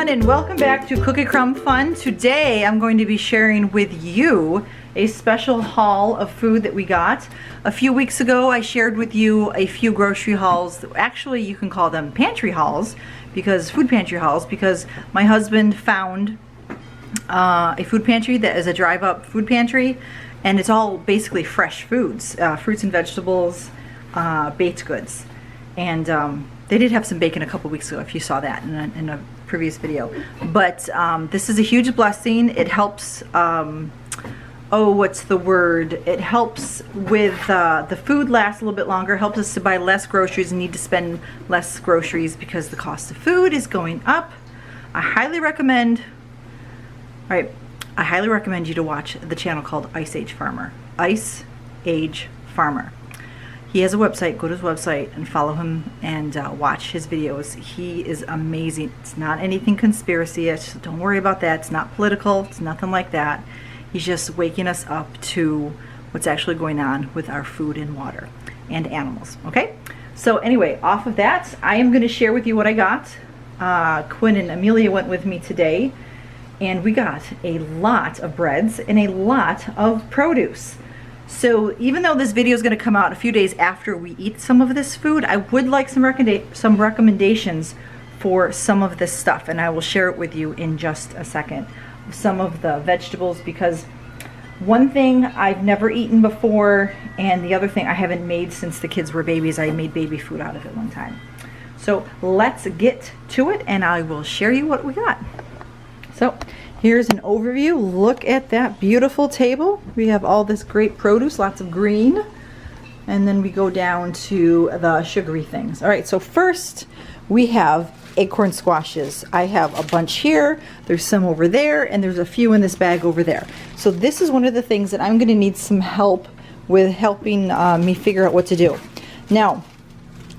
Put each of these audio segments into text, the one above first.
everyone, and welcome back to Cookie Crumb Fun. Today I'm going to be sharing with you a special haul of food that we got. A few weeks ago I shared with you a few grocery hauls. Actually, you can call them pantry hauls, because food pantry hauls, because my husband found a food pantry that is a drive-up food pantry, and it's all basically fresh foods, fruits and vegetables, baked goods. And they did have some bacon a couple weeks ago, if you saw that in a previous video. But this is a huge blessing. It helps, what's the word? It helps with the food lasts a little bit longer, helps us to buy less groceries and need to spend less groceries because the cost of food is going up. I highly recommend, I highly recommend you to watch the channel called Ice Age Farmer. Ice Age Farmer. He has a website. Go to his website and follow him and watch his videos. He is amazing. It's not anything conspiracy-ish. Don't worry about that. It's not political. It's nothing like that. He's just waking us up to what's actually going on with our food and water and animals. Okay? So anyway, off of that, I am going to share with you what I got. Quinn and Amelia went with me today, and we got a lot of breads and a lot of produce. So even though this video is going to come out a few days after we eat some of this food, I would like some recommendations for some of this stuff, and I will share it with you in just a second. Some of the vegetables, because one thing I've never eaten before, and the other thing I haven't made since the kids were babies. I made baby food out of it one time. So let's get to it, and I will share you what we got. So here's an overview. Look at that beautiful table. We have all this great produce, lots of green. And then we go down to the sugary things. All right, so first we have acorn squashes. I have a bunch here. There's some over there, and there's a few in this bag over there. So this is one of the things that I'm going to need some help with, helping me figure out what to do. Now,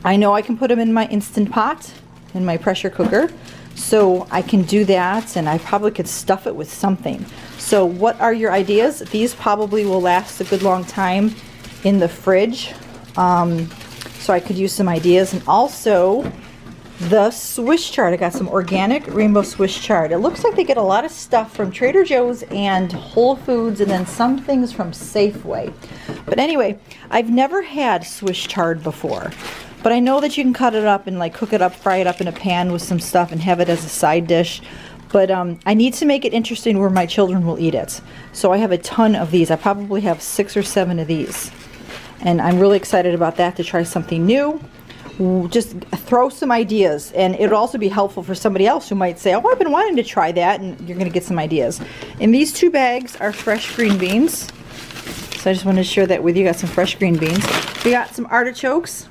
I know I can put them in my Instant Pot, in my pressure cooker. So I can do that, and I probably could stuff it with something. So what are your ideas? These probably will last a good long time in the fridge. So I could use some ideas. And also the Swiss chard. I got some organic rainbow Swiss chard. It looks like they get a lot of stuff from Trader Joe's and Whole Foods, and then some things from Safeway. But anyway, I've never had Swiss chard before. But I know that you can cut it up and like cook it up, fry it up in a pan with some stuff and have it as a side dish. But I need to make it interesting where my children will eat it. So I have a ton of these. I probably have 6 or 7 of these. And I'm really excited about that, to try something new. Just throw some ideas. And it would also be helpful for somebody else who might say, oh, I've been wanting to try that. And you're going to get some ideas. And these 2 bags are fresh green beans. So I just wanted to share that with you. Got some fresh green beans. We got some artichokes.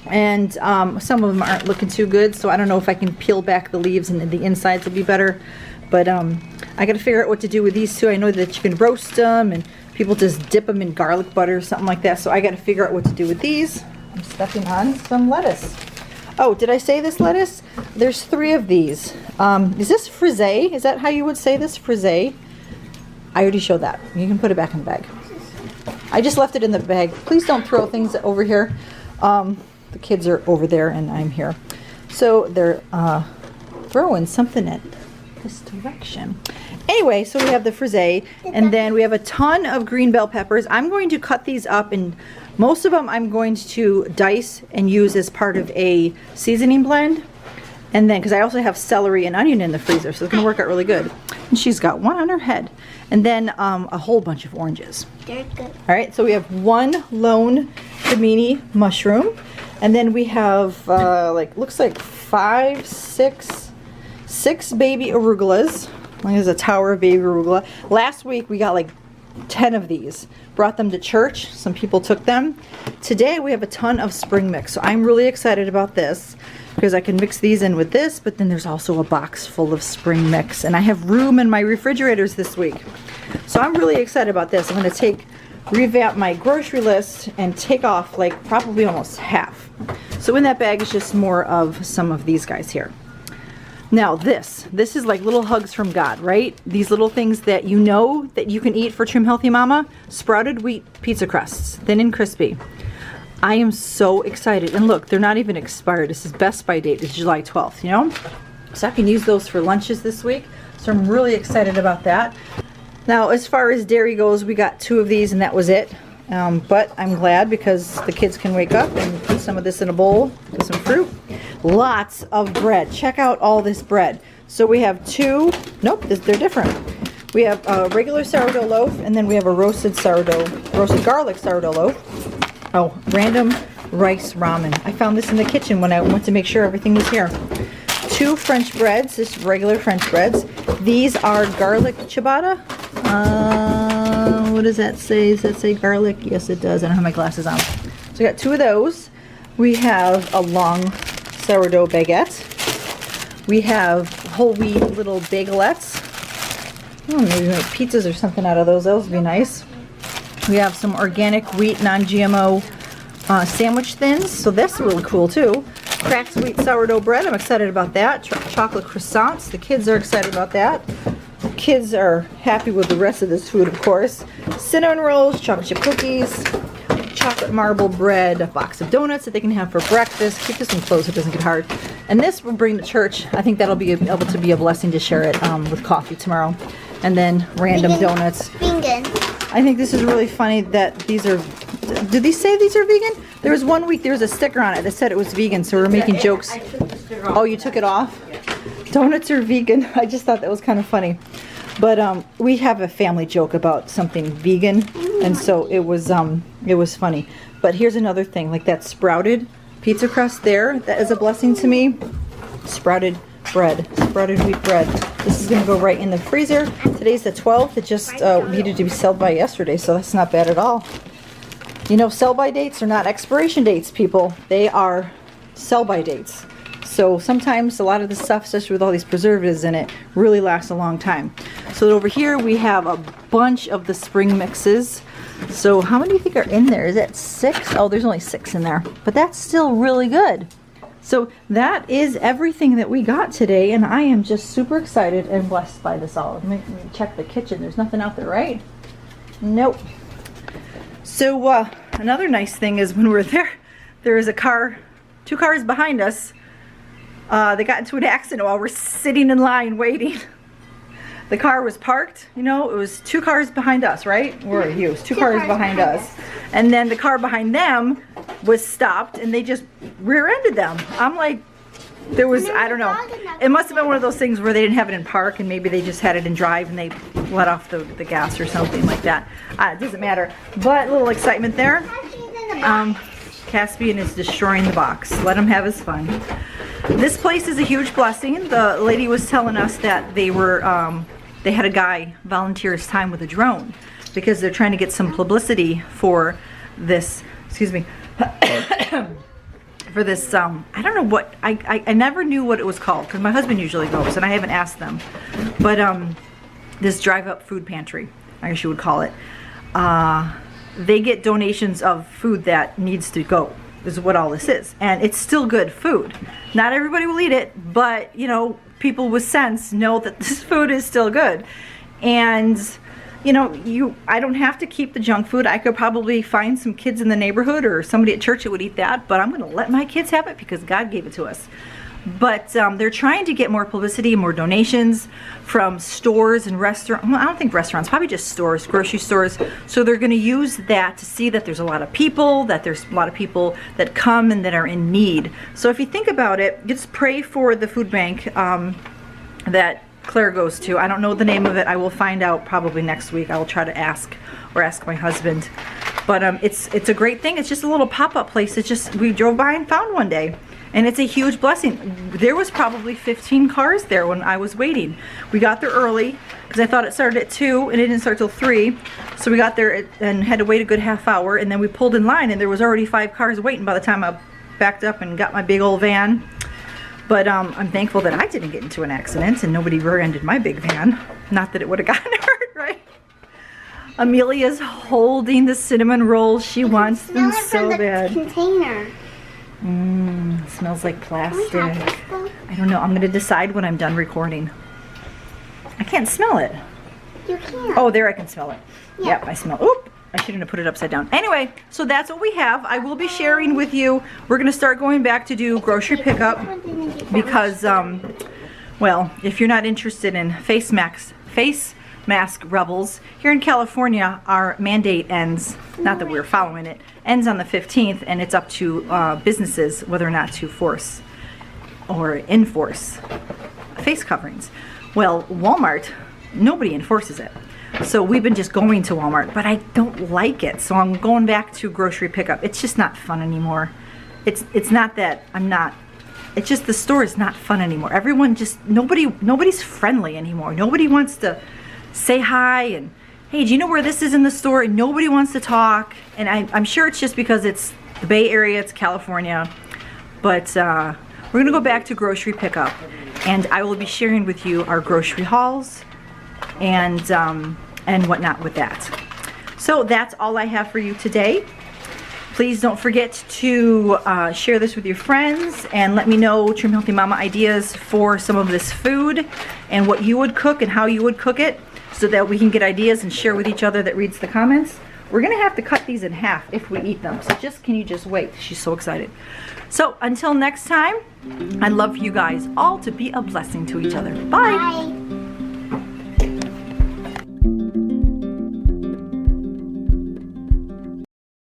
And some of them aren't looking too good, so I don't know if I can peel back the leaves and the insides will be better. But I got to figure out what to do with these 2. I know that you can roast them, and people just dip them in garlic butter or something like that. So I got to figure out what to do with these. I'm stepping on some lettuce. Oh, did I say this lettuce? There's 3 of these. Is this frisee? Is that how you would say this? Frisee? I already showed that. You can put it back in the bag. I just left it in the bag. Please don't throw things over here. The kids are over there and I'm here. So they're throwing something at this direction. Anyway, so we have the frisee, and then we have a ton of green bell peppers. I'm going to cut these up, and most of them I'm going to dice and use as part of a seasoning blend. And then, because I also have celery and onion in the freezer, so it's going to work out really good. And she's got one on her head. And then a whole bunch of oranges. Very good. All right, so we have 1 lone zucchini mushroom. And then we have, looks like 5, 6 baby arugulas. There's a tower of baby arugula. Last week we got like 10 of these. Brought them to church. Some people took them. Today we have a ton of spring mix. So I'm really excited about this, because I can mix these in with this, but then there's also a box full of spring mix. And I have room in my refrigerators this week. So I'm really excited about this. I'm going to revamp my grocery list and take off like probably almost half. So in that bag is just more of some of these guys here. Now this is like little hugs from God, right? These little things that you know that you can eat for Trim Healthy Mama. Sprouted wheat pizza crusts, thin and crispy. I am so excited. And look, they're not even expired. This is Best By date is July 12th, you know? So I can use those for lunches this week. So I'm really excited about that. Now, as far as dairy goes, we got 2 of these and that was it. But I'm glad because the kids can wake up and put some of this in a bowl with some fruit. Lots of bread. Check out all this bread. So we have 2, nope, they're different. We have a regular sourdough loaf and then we have a roasted garlic sourdough loaf. Oh, random rice ramen. I found this in the kitchen when I went to make sure everything was here. 2 French breads, just regular French breads. These are garlic ciabatta. What does that say? Does that say garlic? Yes, it does. I don't have my glasses on. So we got 2 of those. We have a long sourdough baguette. We have whole wheat little bagelettes. Oh, maybe make pizzas or something out of those. Those would be nice. We have some organic wheat non-GMO sandwich thins. So that's really cool too. Cracked wheat sourdough bread. I'm excited about that. Chocolate croissants. The kids are excited about that. Kids are happy with the rest of this food, of course. Cinnamon rolls, chocolate chip cookies, chocolate marble bread, a box of donuts that they can have for breakfast. Keep this one closed so it doesn't get hard. And this we'll bring to church. I think that'll be able to be a blessing to share it with coffee tomorrow. And then random donuts. Vegan. I think this is really funny that these are, did these say these are vegan? There was one week there was a sticker on it that said it was vegan, so we were making jokes. I took the sticker off. Oh, you took it off? Donuts are vegan. I just thought that was kind of funny. But we have a family joke about something vegan, and so it was funny. But here's another thing, like that sprouted pizza crust there, that is a blessing to me. Sprouted bread, sprouted wheat bread. This is gonna go right in the freezer. Today's the 12th. It just needed to be sold by yesterday, so that's not bad at all. You know, sell-by dates are not expiration dates, people. They are sell-by dates. So sometimes a lot of the stuff, especially with all these preservatives in it, really lasts a long time. So over here we have a bunch of the spring mixes. So how many do you think are in there? Is that 6? Oh, there's only 6 in there. But that's still really good. So that is everything that we got today, and I am just super excited and blessed by this all. Let me check the kitchen. There's nothing out there, right? Nope. So another nice thing is when we're there is a car, 2 cars behind us. They got into an accident while we're sitting in line waiting. The car was parked, you know, it was 2 cars behind us, right? Where are you? It was 2 cars behind us. And then the car behind them was stopped and they just rear-ended them. I'm like, there was, I don't know. It must have been one of those things where they didn't have it in park and maybe they just had it in drive and they let off the gas or something like that. It doesn't matter. But a little excitement there. Caspian is destroying the box. Let him have his fun. This place is a huge blessing. The lady was telling us that they had a guy volunteer his time with a drone because they're trying to get some publicity for this, excuse me, for this, I don't know what, I never knew what it was called because my husband usually goes and I haven't asked them, but this drive-up food pantry, I guess you would call it. They get donations of food that needs to go, is what all this is. And it's still good food. Not everybody will eat it, but you know, people with sense know that this food is still good. And you know, I don't have to keep the junk food. I could probably find some kids in the neighborhood or somebody at church that would eat that, but I'm gonna let my kids have it because God gave it to us. But they're trying to get more publicity, more donations from stores and restaurants. Well, I don't think restaurants, probably just stores, grocery stores. So they're going to use that to see that there's a lot of people, that there's a lot of people that come and that are in need. So if you think about it, just pray for the food bank that Claire goes to. I don't know the name of it. I will find out probably next week. I will try to ask my husband. But it's a great thing. It's just a little pop-up place. It's just, we drove by and found one day. And it's a huge blessing. There was probably 15 cars there when I was waiting. We got there early because I thought it started at 2 and it didn't start till 3. So we got there and had to wait a good half hour, and then we pulled in line and there was already 5 cars waiting by the time I backed up and got my big old van. But I'm thankful that I didn't get into an accident and nobody rear-ended my big van. Not that it would have gotten hurt, right? Amelia's holding the cinnamon rolls. She wants them so bad. Container. It smells like plastic. I don't know. I'm going to decide when I'm done recording. I can't smell it. You can't. Oh, there I can smell it. Yeah. Yep, I smell. Oop! I shouldn't have put it upside down. Anyway, so that's what we have. I will be sharing with you. We're going to start going back to do grocery pickup because Well, if you're not interested in face mask rebels, here in California, our mandate ends, not that we're following it, ends on the 15th, and it's up to businesses whether or not to force or enforce face coverings. Well, Walmart, nobody enforces it. So we've been just going to Walmart, but I don't like it. So I'm going back to grocery pickup. It's just not fun anymore. It's not that I'm not, it's just the store is not fun anymore. Everyone just, nobody's friendly anymore. Nobody wants to say hi and, hey, do you know where this is in the store? And nobody wants to talk. And I'm sure it's just because it's the Bay Area, it's California. But we're gonna go back to grocery pickup. And I will be sharing with you our grocery hauls and whatnot with that. So that's all I have for you today. Please don't forget to share this with your friends and let me know Trim Healthy Mama ideas for some of this food and what you would cook and how you would cook it so that we can get ideas and share with each other that reads the comments. We're gonna have to cut these in half if we eat them. So can you just wait? She's so excited. So until next time, I'd love for you guys all to be a blessing to each other. Bye. Bye.